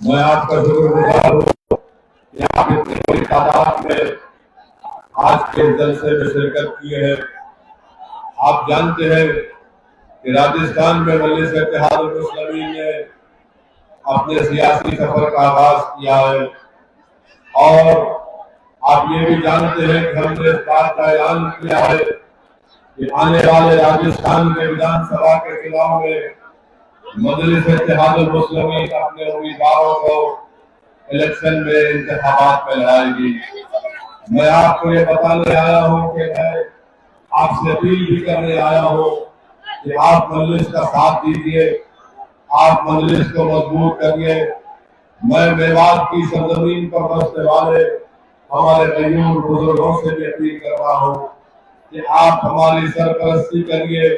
میں آپ کا شکر گزار ہوں کہ آپ اتنی بڑی تعداد میں آج کے جلسے میں شرکت کیے ہیں۔ آپ جانتے ہیں کہ راجستھان میں مجلس اتحاد المسلمین نے اپنے سیاسی سفر کا آغاز کیا ہے، اور آپ یہ بھی جانتے ہیں کہ ہم نے اس بات کا اعلان کیا ہے کہ آنے والے راجستھان کے ویدھان سبھا کے چناؤ میں مجلس اتحاد المسلمین اپنے امیدواروں کو الیکشن میں انتخابات میں لڑائے گی۔ میں آپ کو یہ بتانے آیا ہوں کہ میں آپ سے اپیل بھی کرنے آیا ہوں کہ آپ مجلس کا ساتھ دیجیے، آپ مجلس کو مضبوط کریے۔ میں میوات کی سرزمین پر بسنے والے ہمارے غیور بزرگوں سے بھی اپیل کر رہا ہوں کہ آپ ہماری سرپرستی کریے۔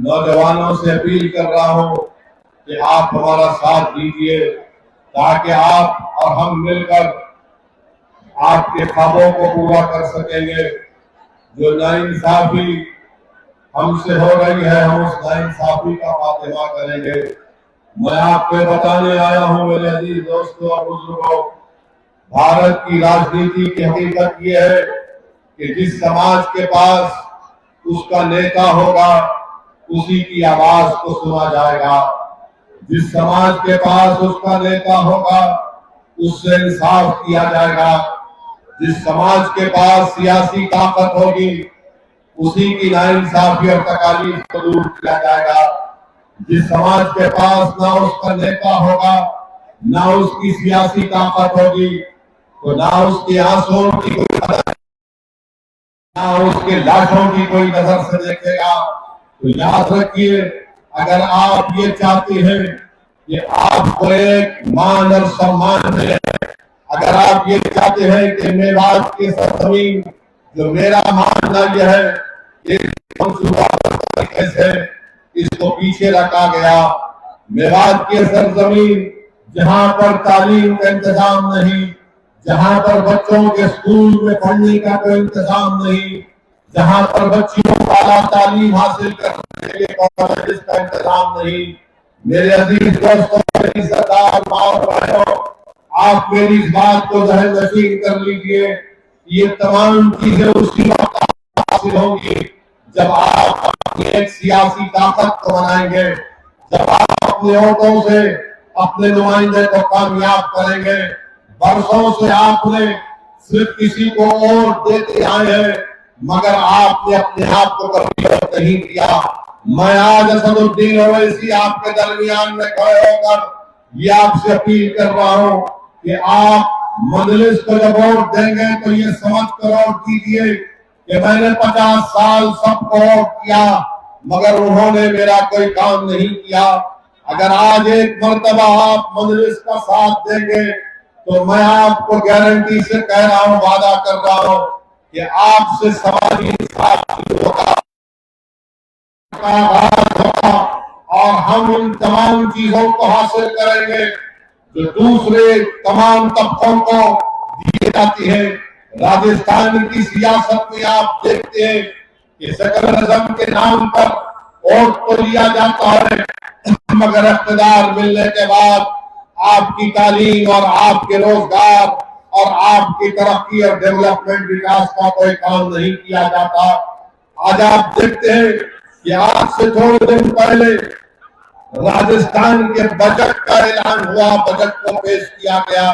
نوجوانوں سے اپیل کر رہا ہوں کہ آپ ہمارا ساتھ دیجیے تاکہ آپ اور ہم مل کر آپ کے خوابوں کو پورا کر سکیں گے۔ جو ناانصافی ہم سے ہو رہی ہے، ہم اس ناانصافی کا خاتمہ کریں گے۔ میں آپ کو بتانے آیا ہوں میرے عزیز دوستوں اور بزرگوں، بھارت کی راجنیتی کی حقیقت یہ ہے کہ جس سماج کے پاس اس کا نیتا ہوگا اسی کی آواز کو سنا جائے گا۔ جس سماج کے پاس اس کا نیتا ہوگا اس سے انصاف کیا جائے گا۔ جس سماج کے پاس سیاسی طاقت ہوگی اسی کی ناانصافی اور تکالیف کو دور کیا جائے گا۔ جس سماج کے پاس نہ اس کا نیتا ہوگا نہ اس کی سیاسی طاقت ہوگی تو نہ اس کے آنسوؤں کی کوئی قدر، نہ اس کے لاشوں کی کوئی نظر سے دیکھے گا۔ تو یاد رکھیے، اگر آپ یہ چاہتے ہیں کہ آپ کو ایک مان اور سمان ملے، اگر آپ یہ چاہتے ہیں کہ میوات کی سرزمین، جو میرا ماننا یہ ہے کہ منصوبہ طریقے سے اس کو پیچھے رکھا گیا، میوات کی سرزمین جہاں پر تعلیم کا انتظام نہیں، جہاں پر بچوں کے اسکول میں پڑھنے کا کوئی انتظام نہیں، جہاں پر بچیوں کو اعلیٰ تعلیم حاصل کرنے کے کالجز کا انتظام نہیں، میرے عزیز دوستوں، میری سردار ماں اور بھائیوں، آپ میری اس بات کو ذہن نشین کر لیجئے، یہ تمام چیزیں اسی وقت حاصل ہوں گی جب آپ اپنی ایک سیاسی طاقت کو بنائیں گے، جب آپ اپنے ووٹوں سے اپنے نمائندے کو کامیاب کریں گے۔ برسوں سے آپ نے صرف کسی کو ووٹ دیتے آئے ہیں مگر آپ نے اپنے آپ کو کبھی ووٹ نہیں دیا۔ میں آج اسد الدین اویسی آپ کے درمیان میں کھڑے ہو کر یہ آپ سے اپیل کر رہا ہوں کہ آپ مجلس کو جب ووٹ دیں گے تو یہ سمجھ کر ووٹ دیجیے کہ میں نے 50 سال سب کو ووٹ کیا مگر انہوں نے میرا کوئی کام نہیں کیا۔ اگر آج ایک مرتبہ آپ مجلس کا ساتھ دیں گے تو میں آپ کو گارنٹی سے کہہ رہا ہوں، وعدہ کر رہا ہوں کہ آپ سے سماجی انصاف ہوگا اور ہم ان تمام چیزوں کو حاصل کریں گے جو دوسرے تمام طبقوں کو دی جاتی ہے۔ راجستھان کی سیاست میں آپ دیکھتے ہیں کہ سیکولرزم کے نام پر ووٹ تو لیا جاتا ہے مگر اقتدار ملنے کے بعد آپ کی تعلیم اور آپ کے روزگار اور آپ کی ترقی اور ڈیولپمنٹ وکاس کا کوئی کام نہیں کیا جاتا۔ آج آپ دیکھتے ہیں کہ آج سے تھوڑے دن پہلے راجستھان کے بجٹ کا اعلان ہوا، بجٹ کو پیش کیا گیا،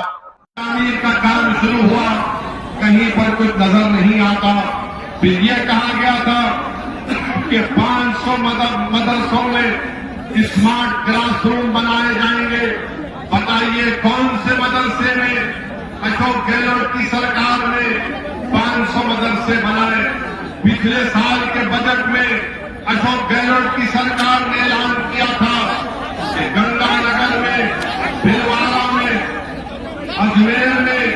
تعمیر کا کام شروع ہوا، کہیں پر کچھ نظر نہیں آتا۔ پھر یہ کہا گیا تھا کہ 500 مدرسوں میں اسمارٹ کلاس روم بنائے جائیں گے۔ بتائیے کون سے مدرسے میں اشوک گہلوٹ کی سرکار نے 500 مدرسے بنائے؟ پچھلے سال کے بجٹ میں اشوک گہلوٹ کی سرکار نے اعلان کیا تھا کہ گنگا نگر میں، بھلوارہ میں، اجمیر میں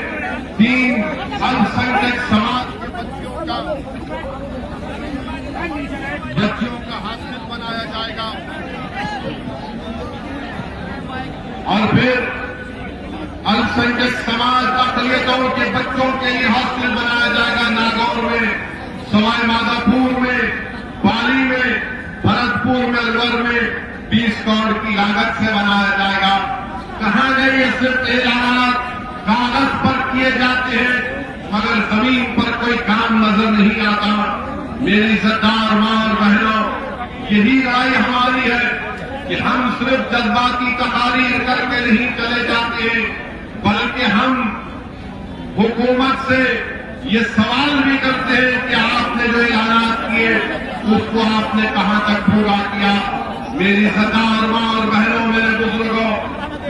3 الپسنکھیک سماج کے بچیوں کا ہاسٹل بنایا جائے گا، اور پھر الپسنکھیک سماج اقلیتوں کے بچوں کے لیے ہاسٹل بنایا جائے گا ناگور میں، سوائی مادھوپور میں، پالی میں، بھرت پور میں، الور میں 20 کروڑ کی لاگت سے بنایا جائے گا۔ کہاں گئی یہ صرف اعلانات کاغذ پر کیے جاتے ہیں مگر زمین پر کوئی کام نظر نہیں آتا۔ میری سردار ماں اور بہنوں، یہی رائے ہماری ہے کہ ہم صرف جذباتی تقاریر کر کے نہیں چلے جاتے ہیں، بلکہ ہم حکومت سے یہ سوال بھی کرتے ہیں کہ آپ نے جو اعلانات کیے اس کو آپ نے کہاں تک پورا کیا۔ میری سردار ماں اور بہنوں، میرے بزرگوں،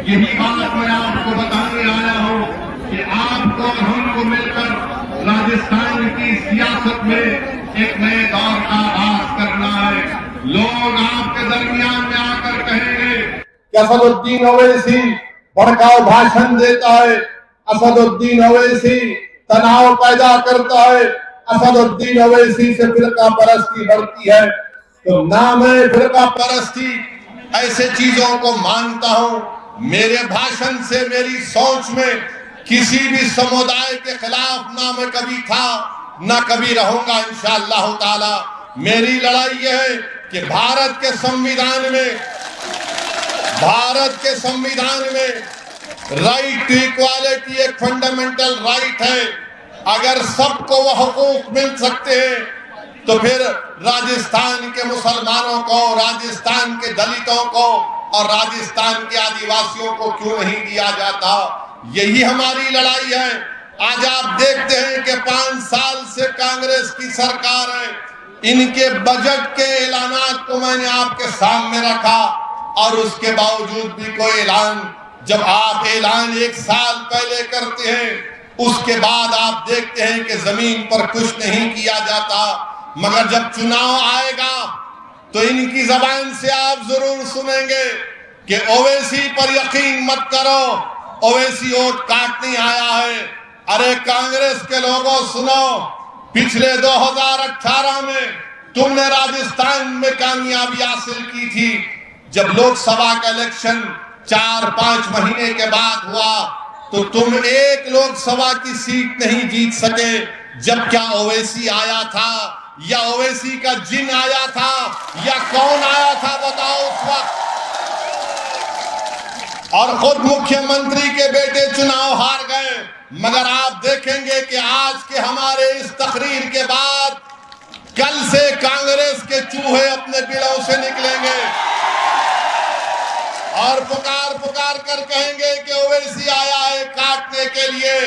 یہی بات میں آپ کو بتانے آیا ہوں کہ آپ کو اور ہم کو مل کر راجستھان کی سیاست میں ایک نئے دور کا آغاز کرنا ہے۔ لوگ آپ کے درمیان میں آ کر کہیں گے کہ اسد الدین اویسی بھڑکاؤ بھاشن دیتا ہے، اسد الدین اویسی تناؤ پیدا کرتا ہے، اسد الدین اویسی سے فرقہ پرستی بڑھتی ہے۔ تو نہ میں فرقہ پرستی ایسے چیزوں کو مانتا ہوں، میرے بھاشن سے، میری سوچ میں کسی بھی سمودائے کے خلاف نہ میں کبھی تھا نہ کبھی رہوں گا انشاءاللہ تعالی۔ میری لڑائی یہ ہے کہ بھارت کے سمویدھان میں رائٹ ٹو ایکوالٹی ایک فنڈامنٹل رائٹ ہے۔ اگر سب کو وہ حقوق مل سکتے ہیں تو پھر راجستھان کے مسلمانوں کو، راجستھان کے دلتوں کو اور راجستھان کے آدیواسیوں کو کیوں نہیں دیا جاتا؟ یہی ہماری لڑائی ہے۔ آج آپ دیکھتے ہیں کہ 5 سال سے کانگریس کی سرکار ہے، ان کے بجٹ کے اعلانات کو میں نے آپ کے سامنے رکھا اور اس کے باوجود بھی کوئی اعلان، جب آپ اعلان 1 سال پہلے کرتے ہیں اس کے بعد آپ دیکھتے ہیں کہ زمین پر کچھ نہیں کیا جاتا۔ مگر جب چناؤ آئے گا تو ان کی زبان سے آپ ضرور سنیں گے کہ اویسی پر یقین مت کرو، اویسی ووٹ کاٹنے آیا ہے۔ ارے کانگریس کے لوگوں سنو، پچھلے 2018 میں تم نے راجستھان میں کامیابی حاصل کی تھی۔ جب لوک سبھا کا الیکشن 4-5 مہینے کے بعد ہوا تو تم ایک لوک سبھا کی سیٹ نہیں جیت سکے۔ جب کیا اویسی آیا تھا یا اویسی کا جن آیا تھا یا کون آیا تھا بتاؤ اس وقت؟ اور خود مکھیہ منتری کے بیٹے چناؤ ہار گئے۔ مگر آپ دیکھیں گے کہ آج کے ہمارے اس تقریر کے بعد کل سے کانگریس کے چوہے اپنے بلوں سے نکلیں گے اور پکار کر کہیں گے کہ اویسی آیا ہے کاٹنے کے لیے۔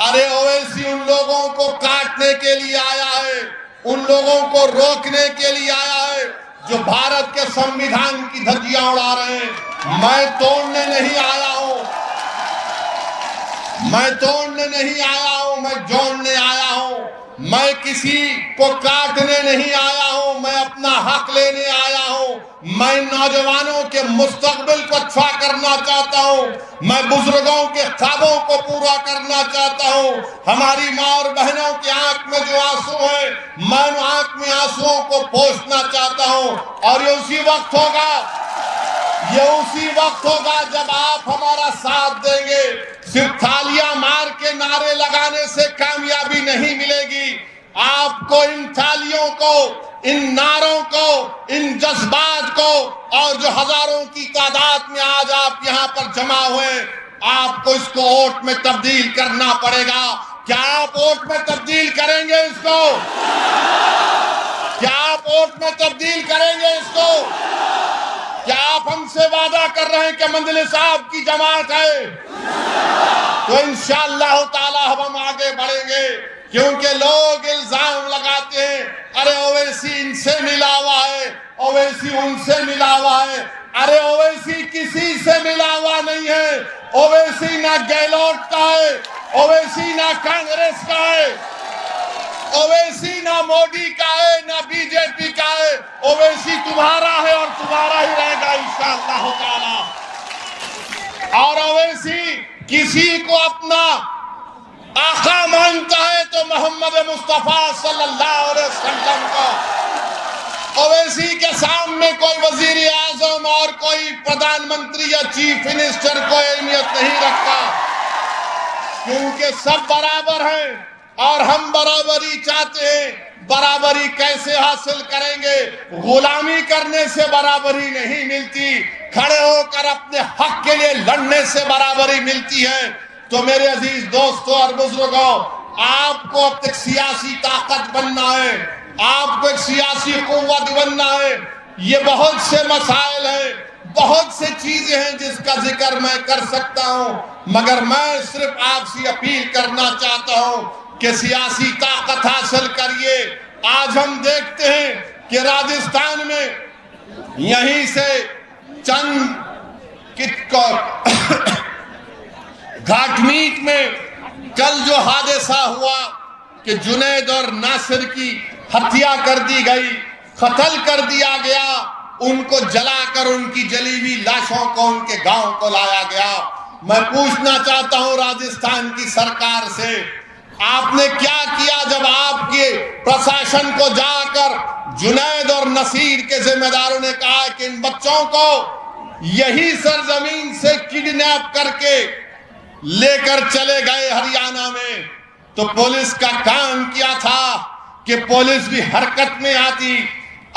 ارے اویسی ان لوگوں کو کاٹنے کے لیے آیا ہے، ان لوگوں کو روکنے کے لیے آیا ہے جو بھارت کے سمویدھان کی دھجیاں اڑا رہے ہیں۔ میں توڑنے نہیں آیا ہوں، میں جوڑنے آیا ہوں، میں کسی کو کاٹنے نہیں آیا ہوں، میں اپنا حق لینے آیا ہوں۔ میں نوجوانوں کے مستقبل کو اچھا کرنا چاہتا ہوں، میں بزرگوں کے خوابوں کو پورا کرنا چاہتا ہوں۔ ہماری ماں اور بہنوں کی آنکھ میں جو آنسو ہیں، میں ان آنکھ میں آنسوؤں کو پوچھنا چاہتا ہوں۔ اور یہ اسی وقت ہوگا جب آپ ہمارا ساتھ دیں گے۔ صرف تھالیاں مار کے نعرے لگانے سے کامیابی نہیں ملے گی۔ آپ کو ان تھالیوں کو، ان نعروں کو، ان جذبات کو، اور جو ہزاروں کی تعداد میں آج آپ یہاں پر جمع ہوئے، آپ کو اس کو ووٹ میں تبدیل کرنا پڑے گا۔ کیا آپ ووٹ میں تبدیل کریں گے اس کو؟ کیا آپ ووٹ میں تبدیل کریں گے اس کو؟ کیا آپ ہم سے وعدہ کر رہے ہیں کہ مندل صاحب کی جماعت ہے؟ تو انشاءاللہ تعالی ہم آگے بڑھیں گے، کیونکہ لوگ الزام لگاتے ہیں ارے اویسی ان سے ملا ہوا ہے، اویسی ان سے ملا ہوا ہے۔ ارے اویسی کسی سے ملا ہوا نہیں ہے، اویسی نہ گہلوٹ کا ہے، اویسی نہ کانگریس کا ہے، اویسی نہ مودی کا ہے نہ بی جے پی کا ہے، اویسی تمہارا ہے اور تمہارا ہی رہے گا انشاءاللہ تعالی۔ اور اویسی کسی کو اپنا آقا مانتا ہے تو محمد مصطفیٰ صلی اللہ علیہ وسلم کو۔ اویسی کے سامنے کوئی وزیر اعظم اور کوئی پردھان منتری یا چیف منسٹر کوئی اہمیت نہیں رکھتا، کیونکہ سب برابر ہیں اور ہم برابری چاہتے ہیں۔ برابری کیسے حاصل کریں گے؟ غلامی کرنے سے برابری نہیں ملتی، کھڑے ہو کر اپنے حق کے لیے لڑنے سے برابری ملتی ہے۔ تو میرے عزیز دوستوں اور بزرگوں، آپ کو اب ایک سیاسی طاقت بننا ہے، آپ کو ایک سیاسی قوت بننا ہے۔ یہ بہت سے مسائل ہیں، بہت سے چیزیں ہیں جس کا ذکر میں کر سکتا ہوں، مگر میں صرف آپ سے اپیل کرنا چاہتا ہوں کہ سیاسی طاقت حاصل کریے۔ آج ہم دیکھتے ہیں کہ راجستھان میں یہیں سے چند گھاٹ میٹ میں کل جو حادثہ ہوا کہ جنید اور ناصر کی ہتیا کر دی گئی، قتل کر دیا گیا، ان کو جلا کر ان کی جلی ہوئی لاشوں کو ان کے گاؤں کو لایا گیا۔ میں پوچھنا چاہتا ہوں راجستھان کی سرکار سے، آپ نے کیا کیا جب آپ کے پرشاسن کو جا کر جنید اور نصیر کے ذمہ داروں نے کہا کہ ان بچوں کو یہی سرزمین سے کڈنیپ کر کے لے کر چلے گئے ہریانہ میں؟ تو پولیس کا کام کیا تھا کہ پولیس بھی حرکت میں آتی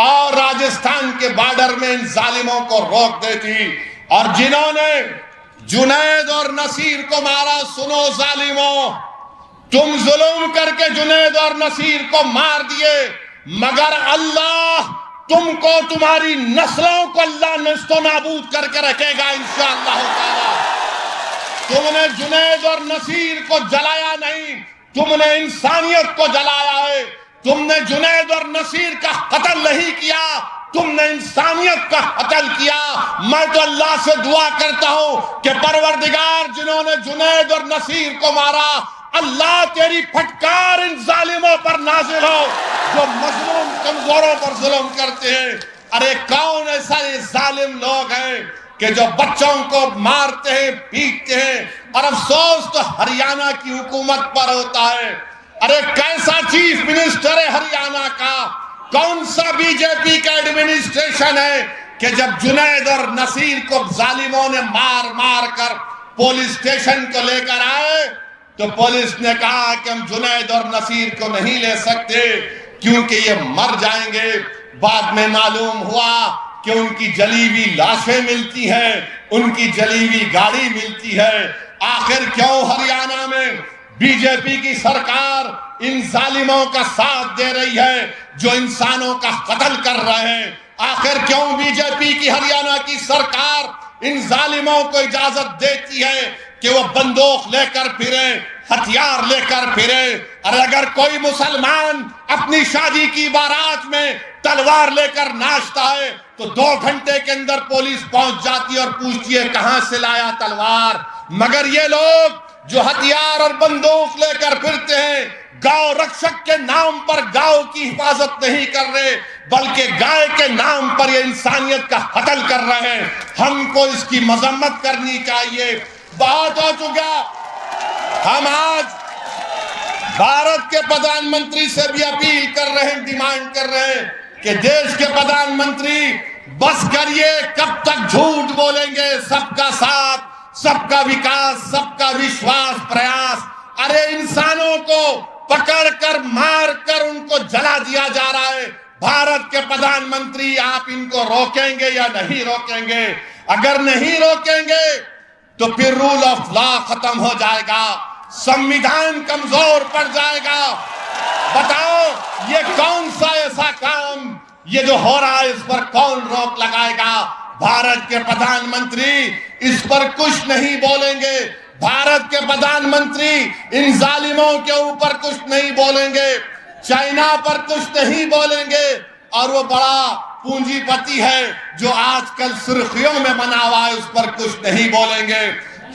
اور راجستھان کے بارڈر میں ان ظالموں کو روک دیتی۔ اور جنہوں نے جنید اور نصیر کو مارا، سنو ظالموں، تم ظلم کر کے جنید اور نصیر کو مار دیے، مگر اللہ تم کو، تمہاری نسلوں کو اللہ نیست و نابود کر کے رکھے گا انشاءاللہ تعالی۔ تم نے جنید اور نصیر کو جلایا نہیں، تم نے انسانیت کو جلایا ہے۔ تم نے جنید اور نصیر کا قتل نہیں کیا، تم نے انسانیت کا قتل کیا۔ میں تو اللہ سے دعا کرتا ہوں کہ پروردگار، جنہوں نے جنید اور نصیر کو مارا، اللہ تیری پھٹکار ان ظالموں پر نازل ہو جو مظلوم کمزوروں پر ظلم کرتے ہیں۔ ارے کون ایسا یہ ظالم لوگ ہیں کہ جو بچوں کو مارتے ہیں، پیٹتے ہیں، اور افسوس تو ہریانہ کی حکومت پر ہوتا ہے۔ ارے کیسا چیف منسٹر ہے ہریانہ کا، کون سا بی جے پی کا ایڈمنسٹریشن ہے کہ جب جنید اور نصیر کو ظالموں نے مار مار کر پولیس اسٹیشن کو لے کر آئے تو پولیس نے کہا کہ ہم جنید اور نصیر کو نہیں لے سکتے کیونکہ یہ مر جائیں گے۔ بعد میں معلوم ہوا کہ ان کی جلی ہوئی لاشیں ملتی ہیں، ان کی جلی ہوئی گاڑی ملتی ہے۔ آخر کیوں ہریانہ میں بی جے پی کی سرکار ان ظالموں کا ساتھ دے رہی ہے جو انسانوں کا قتل کر رہے ہیں؟ آخر کیوں بی جے پی کی ہریانہ کی سرکار ان ظالموں کو اجازت دیتی ہے کہ وہ بندوق لے کر پھریں، ہتھیار لے کر پھریں؟ اور اگر کوئی مسلمان اپنی شادی کی بارات میں تلوار لے کر ناچتا ہے تو 2 گھنٹے کے اندر پولیس پہنچ جاتی ہے اور پوچھتی ہے کہاں سے لایا تلوار۔ مگر یہ لوگ جو ہتھیار اور بندوق لے کر پھرتے ہیں، گاؤں رکشک کے نام پر گاؤں کی حفاظت نہیں کر رہے بلکہ گائے کے نام پر یہ انسانیت کا قتل کر رہے ہیں۔ ہم کو اس کی مذمت کرنی چاہیے۔ بہت ہو چکا۔ ہم آج بھارت کے پردھان منتری سے بھی اپیل کر رہے ہیں، ڈیمانڈ کر رہے ہیں کہ دیش کے پردھان منتری بس کریے، کب تک جھوٹ بولیں گے؟ سب کا ساتھ، سب کا وکاس، سب کا وشواس پریاس۔ ارے انسانوں کو پکڑ کر مار کر ان کو جلا دیا جا رہا ہے۔ بھارت کے پردھان منتری، آپ ان کو روکیں گے یا نہیں روکیں گے؟ اگر نہیں روکیں گے تو پھر رول آف لا ختم ہو جائے گا، سمویدھان کمزور پڑ جائے گا۔ بتاؤ یہ کون سا ایسا کام یہ جو ہو رہا ہے اس پر کون روک لگائے گا؟ بھارت کے پردھان منتری اس پر کچھ نہیں بولیں گے، بھارت کے پردھان منتری ان ظالموں کے اوپر کچھ نہیں بولیں گے، چائنا پر کچھ نہیں بولیں گے، اور وہ بڑا پونجی پتی ہے جو آج کل سرخیوں میں بنا ہوا ہے اس پر کچھ نہیں بولیں گے۔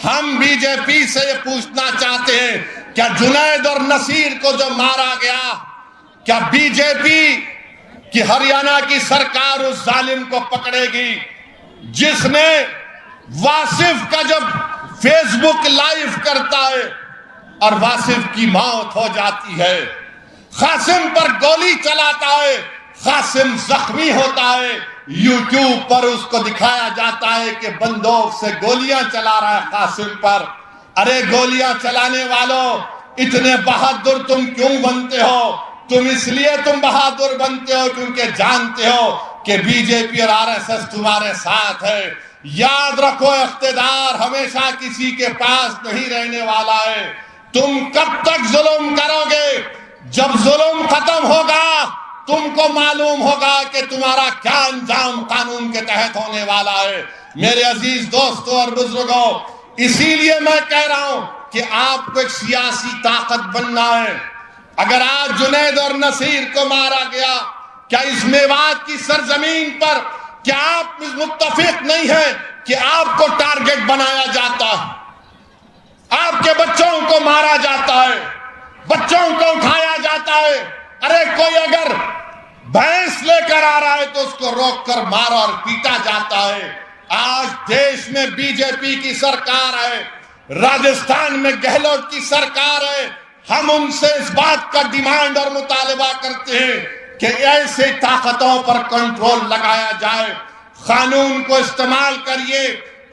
ہم بی جے پی سے یہ پوچھنا چاہتے ہیں، کیا جنید اور نصیر کو جو مارا گیا، کیا بی جے پی کہ ہریانہ کی سرکار اس ظالم کو پکڑے گی جس نے واصف کا جب فیس بک لائیو کرتا ہے اور واصف کی موت ہو جاتی ہے، قاسم پر گولی چلاتا ہے، قاسم زخمی ہوتا ہے، یوٹیوب پر اس کو دکھایا جاتا ہے کہ بندوق سے گولیاں چلا رہا ہے قاسم پر۔ ارے گولیاں چلانے والوں، اتنے بہادر تم کیوں بنتے ہو؟ تم اس لیے بہادر بنتے ہو کیونکہ جانتے ہو کہ بی جے پی اور آر ایس ایس تمہارے ساتھ ہے۔ یاد رکھو اقتدار ہمیشہ کسی کے پاس نہیں رہنے والا ہے. تم کب تک ظلم کرو گے؟ جب ظلم ختم ہوگا تم کو معلوم ہوگا کہ تمہارا کیا انجام قانون کے تحت ہونے والا ہے. میرے عزیز دوستوں اور بزرگوں، اسی لیے میں کہہ رہا ہوں کہ آپ کو ایک سیاسی طاقت بننا ہے. اگر آج جنید اور نصیر کو مارا گیا، کیا اس میوات کی سرزمین پر کیا آپ متفق نہیں ہیں کہ آپ کو ٹارگٹ بنایا جاتا ہے، آپ کے بچوں کو مارا جاتا ہے، بچوں کو اٹھایا جاتا ہے؟ ارے کوئی اگر بھینس لے کر آ رہا ہے تو اس کو روک کر مارا اور پیٹا جاتا ہے. آج دیش میں بی جے پی کی سرکار ہے، راجستھان میں گہلوٹ کی سرکار ہے. ہم ان سے اس بات کا ڈیمانڈ اور مطالبہ کرتے ہیں کہ ایسے طاقتوں پر کنٹرول لگایا جائے. قانون کو استعمال کریے.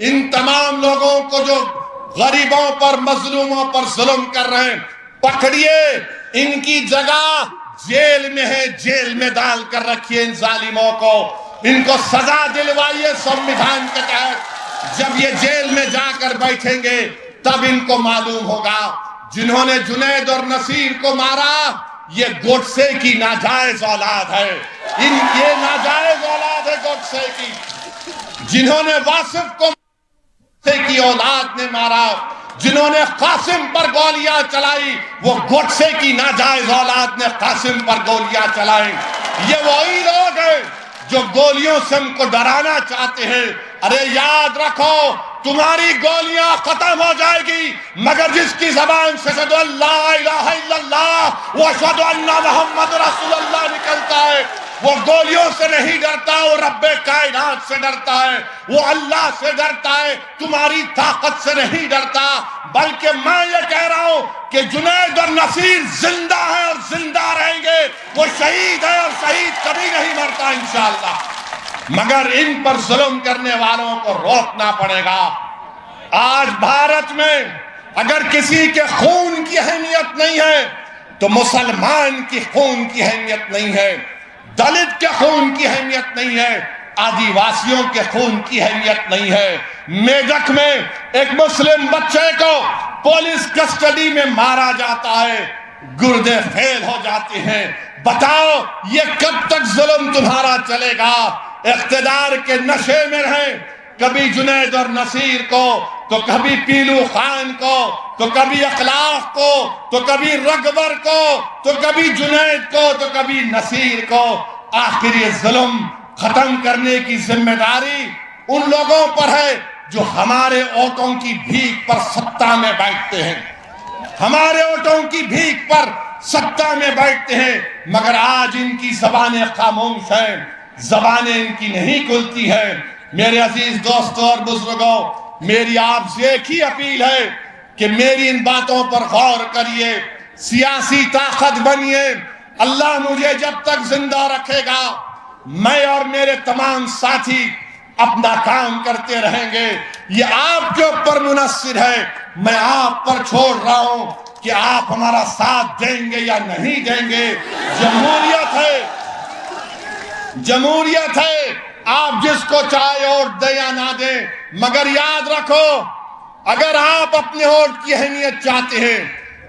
ان تمام لوگوں کو جو غریبوں پر، مظلوموں پر ظلم کر رہے ہیں، پکڑیے. ان کی جگہ جیل میں ہے، جیل میں ڈال کر رکھیے ان ظالموں کو. ان کو سزا دلوائیے سنویدھان کے تحت. جب یہ جیل میں جا کر بیٹھیں گے تب ان کو معلوم ہوگا. جنہوں نے جنید اور نصیر کو مارا یہ گوڈسے کی ناجائز اولاد ہے. یہ ناجائز اولاد ہے گوڈسے کی. جنہوں نے واصف کو کی اولاد نے مارا، جنہوں نے قاسم پر گولیاں چلائی، وہ گوڈسے کی ناجائز اولاد نے قاسم پر گولیاں چلائی. یہ وہی لوگ ہیں جو گولیوں سے ہم کو ڈرانا چاہتے ہیں. ارے یاد رکھو تمہاری گولیاں ختم ہو جائے گی مگر جس کی زبان سے اشہدو ان لا الہ الا اللہ و اشہدو ان محمد رسول اللہ نکلتا ہے وہ گولیوں سے نہیں ڈرتا، وہ رب کائنات سے ڈرتا ہے، وہ اللہ سے ڈرتا ہے. تمہاری طاقت سے نہیں ڈرتا. بلکہ میں یہ کہہ رہا ہوں کہ جنید اور نصیر زندہ ہیں اور زندہ رہیں گے. وہ شہید ہے اور شہید کبھی نہیں مرتا انشاءاللہ. مگر ان پر ظلم کرنے والوں کو روکنا پڑے گا. آج بھارت میں اگر کسی کے خون کی اہمیت نہیں ہے تو مسلمان کی خون کی اہمیت نہیں ہے، دلت کے خون کی اہمیت نہیں ہے، آدیواسیوں کے خون کی اہمیت نہیں ہے. میدک میں ایک مسلم بچے کو پولیس کسٹڈی میں مارا جاتا ہے، گردے فیل ہو جاتے ہیں. بتاؤ یہ کب تک ظلم تمہارا چلے گا؟ اقتدار کے نشے میں رہیں، کبھی جنید اور نصیر کو، تو کبھی پیلو خان کو، تو کبھی اخلاق کو، تو کبھی رگبر کو، تو کبھی جنید کو، تو کبھی نصیر کو. آخر یہ ظلم ختم کرنے کی ذمہ داری ان لوگوں پر ہے جو ہمارے ووٹوں کی بھیک پر سطح میں بیٹھتے ہیں، ہمارے ووٹوں کی بھیک پر سطح میں بیٹھتے ہیں. مگر آج ان کی زبانیں خاموش ہیں، زبانیں ان کی نہیں کھلتی ہیں. میرے عزیز دوستوں اور بزرگوں، میری آپ سے ایک ہی اپیل ہے کہ میری ان باتوں پر غور کریے، سیاسی طاقت بنیے. اللہ مجھے جب تک زندہ رکھے گا میں اور میرے تمام ساتھی اپنا کام کرتے رہیں گے. یہ آپ کے اوپر منحصر ہے. میں آپ پر چھوڑ رہا ہوں کہ آپ ہمارا ساتھ دیں گے یا نہیں دیں گے. جمہوریت ہے، جمہوریت ہے، آپ جس کو چاہے ووٹ دیں یا نہ دیں. مگر یاد رکھو اگر آپ اپنے ووٹ کی اہمیت چاہتے ہیں،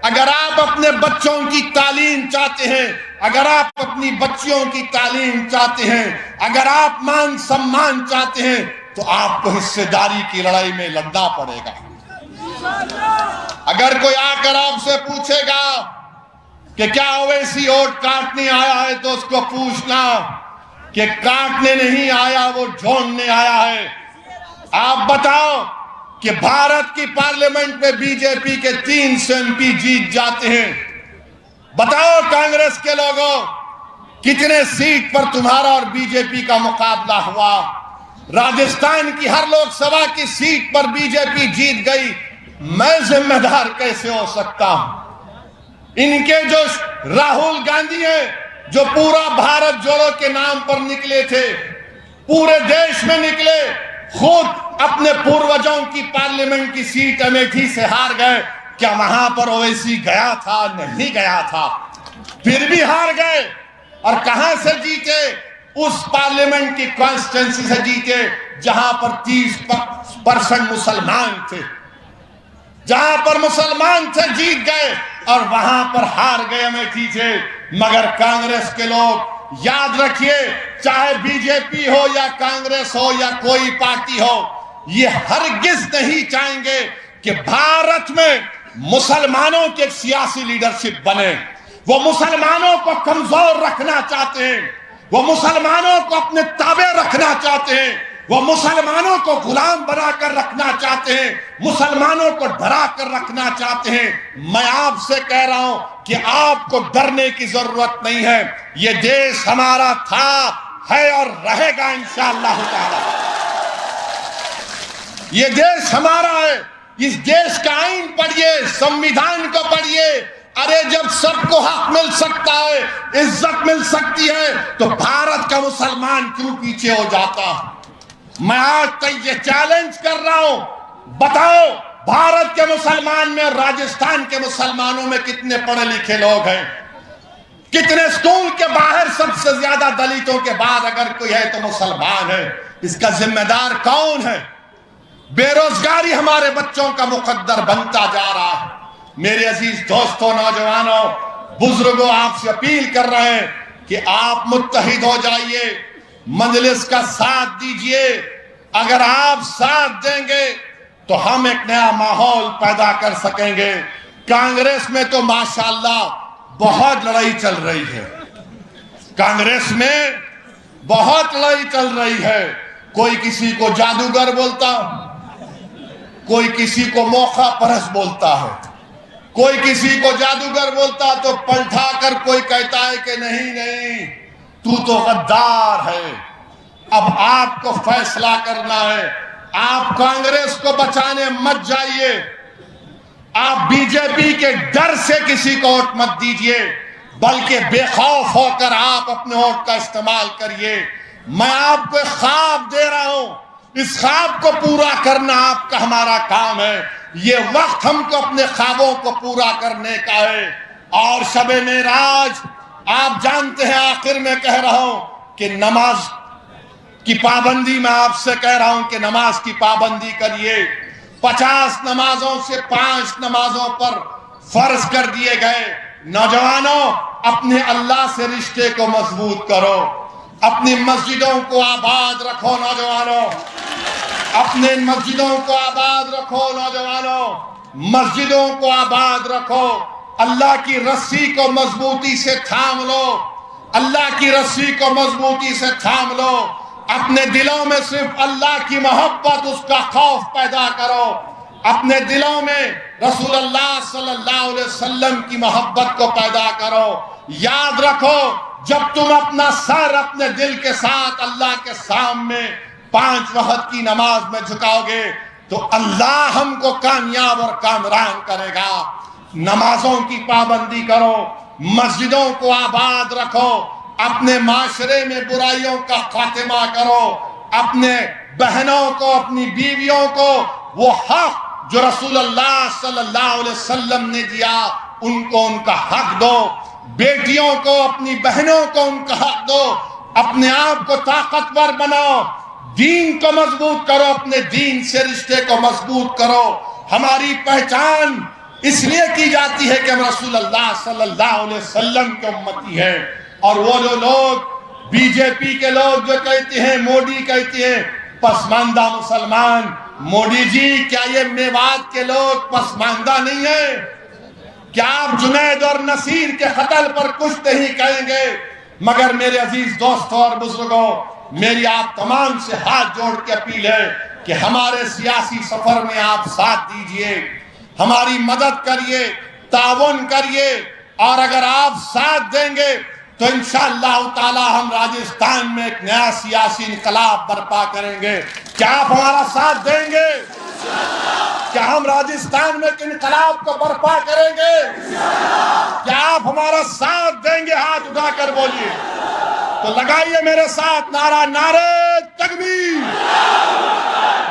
اگر آپ اپنے بچوں کی تعلیم چاہتے ہیں، اگر آپ اپنی بچیوں کی تعلیم چاہتے ہیں، اگر آپ مان سمان چاہتے ہیں تو آپ کو حصے داری کی لڑائی میں لڑنا پڑے گا. اگر کوئی آ کر آپ سے پوچھے گا کہ کیا اویسی ووٹ کاٹنے آیا ہے تو اس کو پوچھنا کہ کاٹنے نہیں آیا، وہ جھوڑنے آیا ہے. آپ بتاؤ کہ بھارت کی پارلیمنٹ میں بی جے پی کے 3 ایم پی جیت جاتے ہیں. بتاؤ کانگریس کے لوگوں کتنے سیٹ پر تمہارا اور بی جے پی کا مقابلہ ہوا؟ راجستھان کی ہر لوک سبھا کی سیٹ پر بی جے پی جیت گئی. میں ذمہ دار کیسے ہو سکتا ہوں؟ ان کے جو راہل گاندھی ہیں جو پورا بھارت جوڑو کے نام پر نکلے تھے، پورے دیش میں نکلے، خود اپنے پوروجوں کی پارلیمنٹ کی سیٹ امیٹھی سے ہار گئے. کیا وہاں پر اویسی گیا تھا؟ نہیں گیا تھا، پھر بھی ہار گئے. اور کہاں سے جیتے؟ اس پارلیمنٹ کی کانسٹیٹنسی سے جیتے جہاں پر 30% مسلمان تھے، جہاں پر مسلمان تھے جیت گئے، اور وہاں پر ہار گئے امیٹھی سے۔ مگر کانگریس کے لوگ یاد رکھیے، چاہے بی جے پی ہو یا کانگریس ہو یا کوئی پارٹی ہو، یہ ہرگز نہیں چاہیں گے کہ بھارت میں مسلمانوں کی ایک سیاسی لیڈرشپ بنے۔ وہ مسلمانوں کو کمزور رکھنا چاہتے ہیں، وہ مسلمانوں کو اپنے تابع رکھنا چاہتے ہیں، وہ مسلمانوں کو غلام بنا کر رکھنا چاہتے ہیں، مسلمانوں کو ڈرا کر رکھنا چاہتے ہیں۔ میں آپ سے کہہ رہا ہوں کہ آپ کو ڈرنے کی ضرورت نہیں ہے۔ یہ دیش ہمارا تھا، ہے اور رہے گا انشاءاللہ تعالی۔ یہ دیش ہمارا ہے۔ اس دیش کا آئین پڑھیے، سمویدھان کو پڑھیے۔ ارے جب سب کو حق مل سکتا ہے، عزت مل سکتی ہے، تو بھارت کا مسلمان کیوں پیچھے ہو جاتا؟ میں آج تک یہ چیلنج کر رہا ہوں، بتاؤ بھارت کے مسلمان میں، راجستھان کے مسلمانوں میں کتنے پڑھے لکھے لوگ ہیں؟ کتنے اسکول کے باہر سب سے زیادہ دلتوں کے بعد اگر کوئی ہے تو مسلمان ہے؟ اس کا ذمہ دار کون ہے؟ بے روزگاری ہمارے بچوں کا مقدر بنتا جا رہا ہے۔ میرے عزیز دوستوں، نوجوانوں، بزرگوں، آپ سے اپیل کر رہے ہیں کہ آپ متحد ہو جائیے، مجلس کا ساتھ دیجئے۔ اگر آپ ساتھ دیں گے تو ہم ایک نیا ماحول پیدا کر سکیں گے۔ کانگریس میں تو ماشاءاللہ بہت لڑائی چل رہی ہے، کانگریس میں بہت لڑائی چل رہی ہے۔ کوئی کسی کو جادوگر بولتا، کوئی کسی کو موقع پرست بولتا ہے، کوئی کسی کو جادوگر بولتا تو پلٹا کر کوئی کہتا ہے کہ نہیں نہیں تو غدار ہے۔ اب آپ کو فیصلہ کرنا ہے۔ آپ کانگریس کو بچانے مت جائیے، آپ بی جے پی کے ڈر سے کسی کو ووٹ مت دیجئے، بلکہ بے خوف ہو کر آپ اپنے ووٹ کا استعمال کریے۔ میں آپ کو ایک خواب دے رہا ہوں، اس خواب کو پورا کرنا آپ کا ہمارا کام ہے۔ یہ وقت ہم کو اپنے خوابوں کو پورا کرنے کا ہے۔ اور شب معراج آپ جانتے ہیں، آخر میں کہہ رہا ہوں کہ نماز کی پابندی، میں آپ سے کہہ رہا ہوں کہ نماز کی پابندی کریے۔ 50 نمازوں سے 5 نمازوں پر فرض کر دیے گئے۔ نوجوانوں، اپنے اللہ سے رشتے کو مضبوط کرو، اپنی مسجدوں کو آباد رکھو۔ نوجوانوں، اپنے مسجدوں کو آباد رکھو۔ نوجوانوں، مسجدوں کو آباد رکھو۔ اللہ کی رسی کو مضبوطی سے تھام لو، اللہ کی رسی کو مضبوطی سے تھام لو۔ اپنے دلوں میں صرف اللہ کی محبت، اس کا خوف پیدا کرو۔ اپنے دلوں میں رسول اللہ صلی اللہ علیہ وسلم کی محبت کو پیدا کرو۔ یاد رکھو، جب تم اپنا سر اپنے دل کے ساتھ اللہ کے سامنے 5 وقت کی نماز میں جھکاؤ گے تو اللہ ہم کو کامیاب اور کامران کرے گا۔ نمازوں کی پابندی کرو، مسجدوں کو آباد رکھو، اپنے معاشرے میں برائیوں کا خاتمہ کرو، اپنے بہنوں کو، اپنی بیویوں کو وہ حق جو رسول اللہ صلی اللہ علیہ وسلم نے دیا ان کو ان کا حق دو۔ بیٹیوں کو، اپنی بہنوں کو ان کا حق دو۔ اپنے آپ کو طاقتور بناؤ، دین کو مضبوط کرو، اپنے دین سے رشتے کو مضبوط کرو۔ ہماری پہچان اس لیے کی جاتی ہے کہ ہم رسول اللہ صلی اللہ علیہ وسلم کے امتی ہیں۔ اور وہ جو لوگ بی جے پی کے لوگ جو کہتے ہیں، مودی کہتے ہیں پسماندہ مسلمان، مودی جی کیا یہ میوات کے لوگ پسماندہ نہیں ہیں؟ کیا آپ جنید اور نصیر کے قتل پر کچھ نہیں کہیں گے؟ مگر میرے عزیز دوستوں اور بزرگوں، میری آپ تمام سے ہاتھ جوڑ کے اپیل ہے کہ ہمارے سیاسی سفر میں آپ ساتھ دیجئے، ہماری مدد کریے، تعاون کریے، اور اگر آپ ساتھ دیں گے تو انشاءاللہ تعالی ہم راجستھان میں ایک نیا سیاسی انقلاب برپا کریں گے۔ کیا آپ ہمارا ساتھ دیں گے؟ کیا ہم راجستھان میں ایک انقلاب کو برپا کریں گے؟ کیا آپ ہمارا ساتھ دیں گے؟ ہاتھ اٹھا کر بولیے تو لگائیے میرے ساتھ نعرہ، نعرہ تکبیر،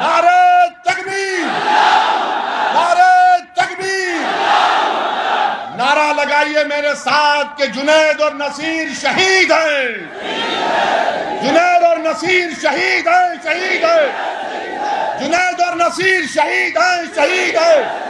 نعرہ تکبیر، نعرہ تکبیر، نعرہ لگائیے میرے ساتھ کہ جنید اور نصیر شہید ہیں۔ جنید اور نصیر شہید ہیں، شہید ہیں، جنید اور نصیر شہید ہیں، شہید ہیں۔